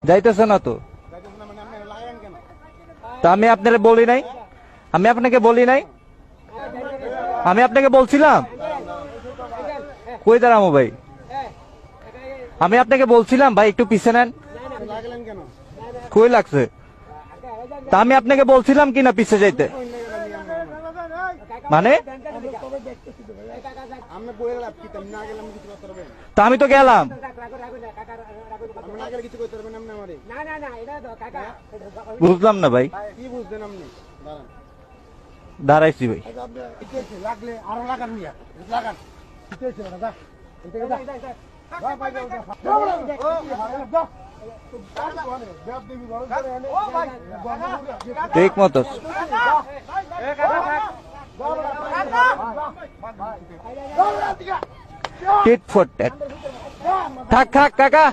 যাইতেছে না তো। তা আমি আপনাকে বলি নাই, আমি আপনাকে বলি নাই, আমি আপনাকে বলছিলাম কই দাঁড়ামো ভাই, আমি আপনাকে বলছিলাম ভাই একটু পিছে নেন। কই লাগছে? তা আমি আপনাকে বলছিলাম কিনা পিছে যাইতে, মানে তা আমি তো গেলাম। বুঝলাম না ভাই, দাঁড়াইছি ভাই। ঠিক মতো টিট ফর ট্যাট। থাক থাক কাকা।